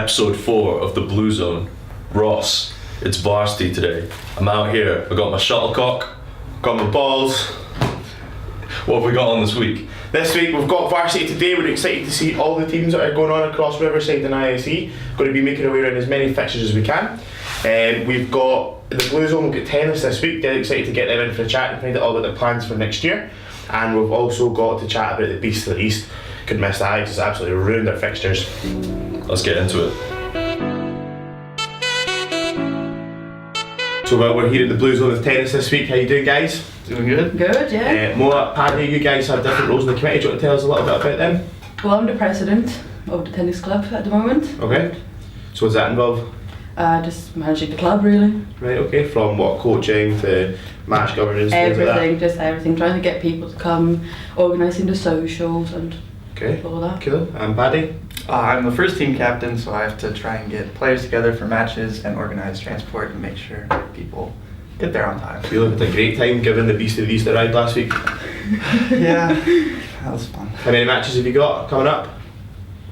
episode 4 of the Blue Zone. Ross, it's Varsity today. I'm out here, I got my shuttlecock, got my balls. What have we got on this week? This week we've got Varsity today. We're excited to see all the teams that are going on across Riverside and ISE. Going to be making our way around as many fixtures as we can. We've got the Blue Zone, we've got tennis this week. They're excited to get them in for a chat and find out all about their plans for next year. And we've also got to chat about the Beast of the East. Couldn't miss that, it's absolutely ruined their fixtures. Let's get into it. So we're here at the Blue Zone with tennis this week. How you doing, guys? Doing good? Good, yeah. Moa, Paddy, you guys have different roles in the committee. Do you want to tell us a little bit about them? Well, I'm the president of the tennis club at the moment. Okay. So what does that involve? Just managing the club, really. Right, okay. From what, coaching to match governance, things like that? Everything, just everything. Trying to get people to come, organising the socials and all that. Cool. And Paddy? I'm the first team captain, so I have to try and get players together for matches and organise transport and make sure people get there on time. You looked at a great time given the Beast of the East arrived last week. Yeah, that was fun. How many matches have you got coming up?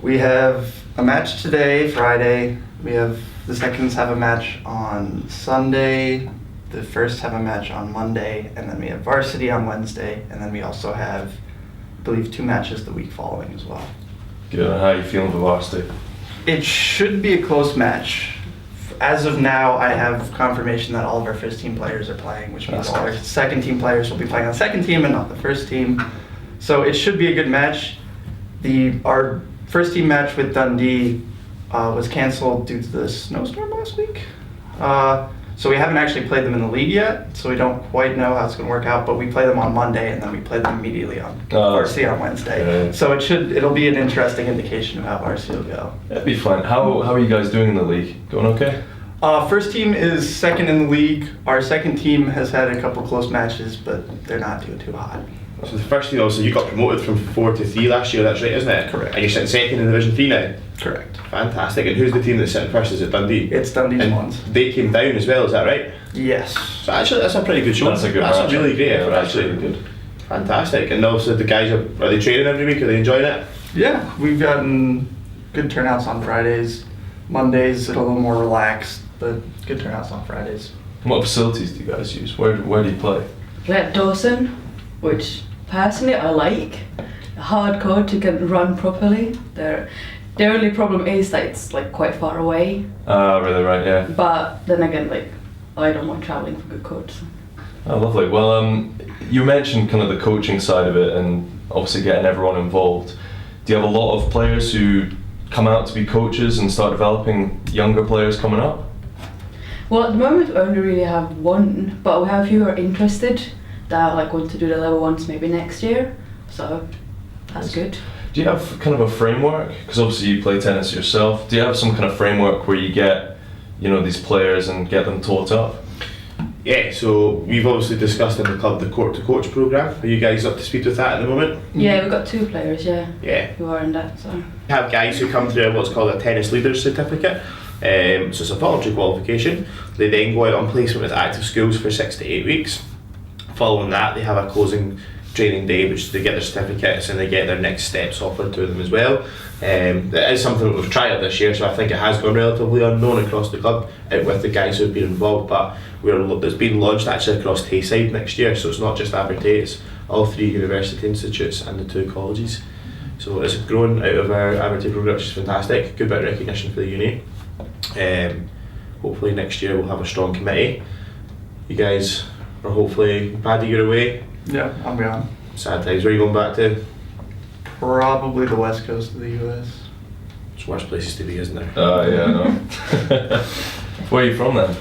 We have a match today, Friday. The seconds have a match on Sunday. The first have a match on Monday, and then we have Varsity on Wednesday, and then we also have, I believe, 2 matches the week following as well. Good. How are you feeling for Varsity? It should be a close match. As of now, I have confirmation that all of our first team players are playing, which means all our second team players will be playing on the second team and not the first team. So it should be a good match. Our first team match with Dundee was cancelled due to the snowstorm last week. So we haven't actually played them in the league yet, so we don't quite know how it's going to work out, but we play them on Monday and then we play them immediately on Varsity on Wednesday. So it'll be an interesting indication of how Varsity will go. That'd be fun. How are you guys doing in the league? Going okay? First team is second in the league. Our second team has had a couple close matches, but they're not doing too hot. So the first team, also, you got promoted from 4 to 3 last year, that's right, isn't it? Correct. And you're sitting second in Division 3 now? Correct. Fantastic. And who's the team that's sitting first? Is it Dundee? It's Dundee's and ones. They came down as well, is that right? Yes. So actually, that's a pretty good show. That's a good That's match. a really great effort, That's actually. really good. Fantastic. And also the guys, are they training every week? Are they enjoying it? Yeah, we've gotten good turnouts on Fridays. Mondays, it's a little more relaxed, but good turnouts on Fridays. What facilities do you guys use? Where do you play? We have Dawson, which personally I like. Hardcore to get run properly. The only problem is that it's like quite far away. Really, right, yeah. But then again, like I don't want travelling for good coach. Oh, lovely. Well, you mentioned kind of the coaching side of it and obviously getting everyone involved. Do you have a lot of players who come out to be coaches and start developing younger players coming up? Well, at the moment we only really have one, but we have a few who are interested that like want to do the level 1s maybe next year. So that's good. Do you have kind of a framework? Because obviously you play tennis yourself. Do you have some kind of framework where you get, these players and get them taught up? Yeah, so we've obviously discussed in the club the court to coach programme. Are you guys up to speed with that at the moment? Yeah, we've got 2 players, yeah, who are in that. So We have guys who come through what's called a tennis leaders certificate. So it's a voluntary qualification. They then go out on placement with active schools for 6 to 8 weeks. Following that, they have a closing training day, which they get their certificates and they get their next steps offered to them as well. It is something that we've tried this year, so I think it has gone relatively unknown across the club with the guys who have been involved, but it's been launched actually across Tayside next year, so it's not just Abertay, it's all 3 university institutes and the 2 colleges. So it's grown out of our Abertay programme, which is fantastic. Good bit of recognition for the uni. Hopefully next year we'll have a strong committee. You guys are hopefully, Paddy, you're away. Yeah, I'm gone. Sad times. Where are you going back to? Probably the west coast of the US. It's worse places to be, isn't there? Yeah, I know. Where are you from then?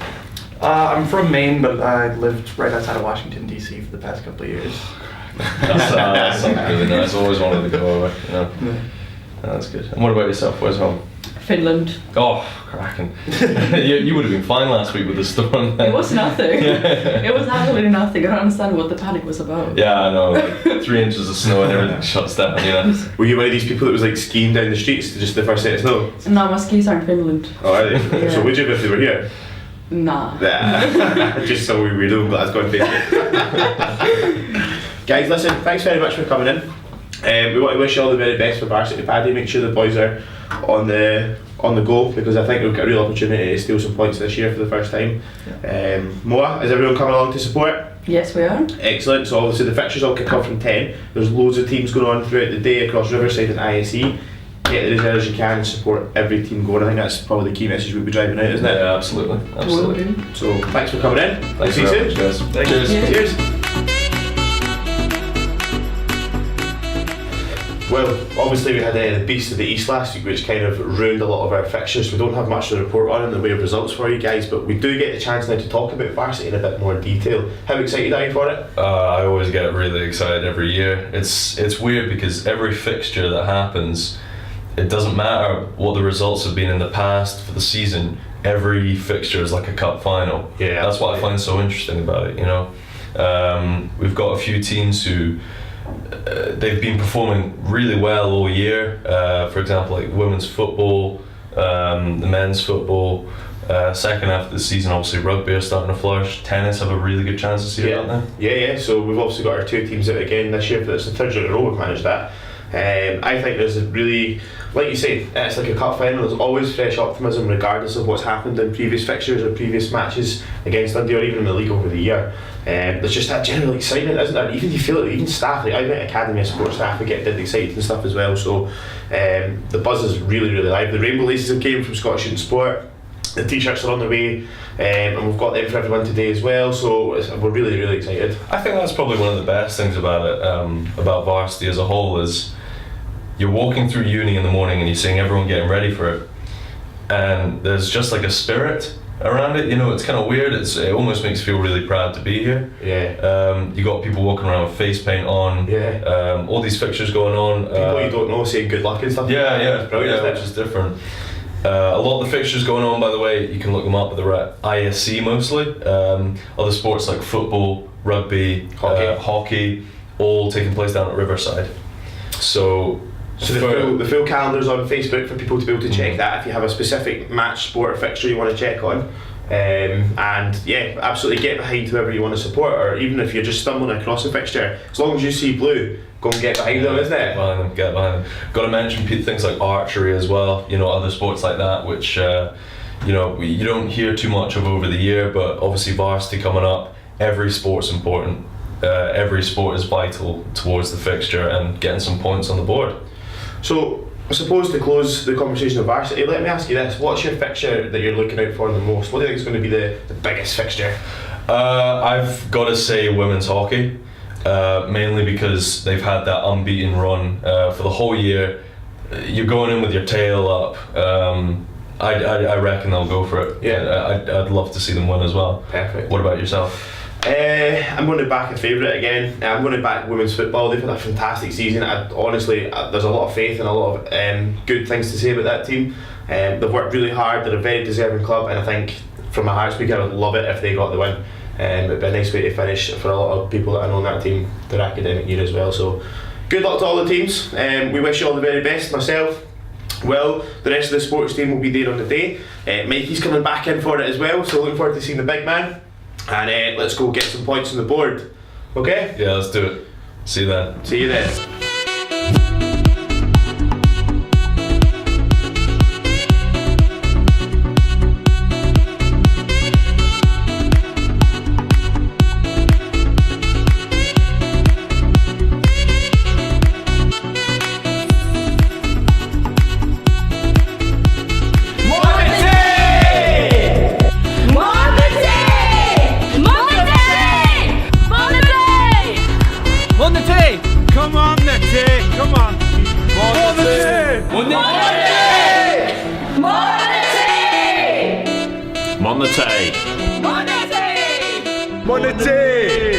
I'm from Maine, but I lived right outside of Washington, D.C. for the past couple of years. That sounds really nice. Always wanted to go away. Yeah. That's good. And what about yourself? Where's home? Finland. Oh, cracking. you would have been fine last week with the storm. It was nothing. It was absolutely nothing. I don't understand what the panic was about. Yeah, I know. Like 3 inches of snow and everything shuts down, Were you one of these people that was like skiing down the streets just the first set of snow? No, my skis are in Finland. Oh, are they? Yeah. So would you if they were here? Nah. Just so we know, but that's going to Facebook. Guys, listen, thanks very much for coming in. We want to wish you all the very best for Varsity, Paddy. Make sure the boys are on the go, because I think we've got a real opportunity to steal some points this year for the first time. Moa, is everyone coming along to support? Yes, we are. Excellent. So obviously the fixtures all kick off from 10. There's loads of teams going on throughout the day across Riverside and ISE. Get there as early as you can and support every team going. I think that's probably the key message we'll be driving out, isn't it? Yeah, absolutely. So thanks for coming in. Thanks See you very soon. much, guys. Cheers. Cheers. Well, obviously we had the Beast of the East last week, which kind of ruined a lot of our fixtures. We don't have much to report on in the way of results for you guys, but we do get the chance now to talk about Varsity in a bit more detail. How excited are you for it? I always get really excited every year. It's weird because every fixture that happens, it doesn't matter what the results have been in the past for the season. Every fixture is like a cup final. Yeah, that's what I find so interesting about it. You know, we've got a few teams who. They've been performing really well all year. For example, like women's football, the men's football. Second half of the season, obviously rugby are starting to flourish. Tennis have a really good chance this year, don't they? Yeah. So we've obviously got our two teams out again this year. But it's the third year in a row we've managed that. I think there's a really, like you say, it's like a cup final. There's always fresh optimism regardless of what's happened in previous fixtures or previous matches against Dundee or even in the league over the year. There's just that general excitement, isn't there? Even you feel it, even staff, like I met Academy of Sports staff, we get dead excited and stuff as well. So the buzz is really, really live. The rainbow laces have came from Scottish Shooting Sport. The t-shirts are on the way, and we've got them for everyone today as well. So we're really, really excited. I think that's probably one of the best things about it, about Varsity as a whole, is you're walking through uni in the morning and you're seeing everyone getting ready for it, and there's just like a spirit around it. You know, it's kind of weird. It almost makes you feel really proud to be here. Yeah. You got people walking around with face paint on. Yeah. All these fixtures going on. People you don't know saying good luck and stuff. Yeah, brilliant, which is different. A lot of the fixtures going on, by the way, you can look them up, but they're at ISC mostly. Other sports like football, rugby, hockey, all taking place down at Riverside. So the full calendar's on Facebook for people to be able to check that if you have a specific match, sport or fixture you want to check on. And yeah, absolutely get behind whoever you want to support, or even if you're just stumbling across a fixture, as long as you see blue, go and get behind them, isn't it? Get behind them. Got to mention things like archery as well, you know, other sports like that, which you know, you don't hear too much of over the year, but obviously Varsity coming up, every sport's important. Every sport is vital towards the fixture and getting some points on the board. So I suppose to close the conversation of Varsity, let me ask you this: what's your fixture that you're looking out for the most? What do you think is going to be the biggest fixture? I've got to say women's hockey, mainly because they've had that unbeaten run for the whole year. You're going in with your tail up. I reckon they'll go for it. Yeah, I'd love to see them win as well. Perfect. What about yourself? I'm going to back a favourite again. I'm going to back women's football. They've had a fantastic season. Honestly, there's a lot of faith and a lot of good things to say about that team. They've worked really hard. They're a very deserving club, and I think from my heart speaking, I would love it if they got the win. It'd be a nice way to finish for a lot of people that I know in that team their academic year as well. So good luck to all the teams. We wish you all the very best. Myself, well, the rest of the sports team will be there on the day. Mikey's coming back in for it as well, so looking forward to seeing the big man. And let's go get some points on the board. Okay? Yeah, let's do it. See you then. See you then. Monetary!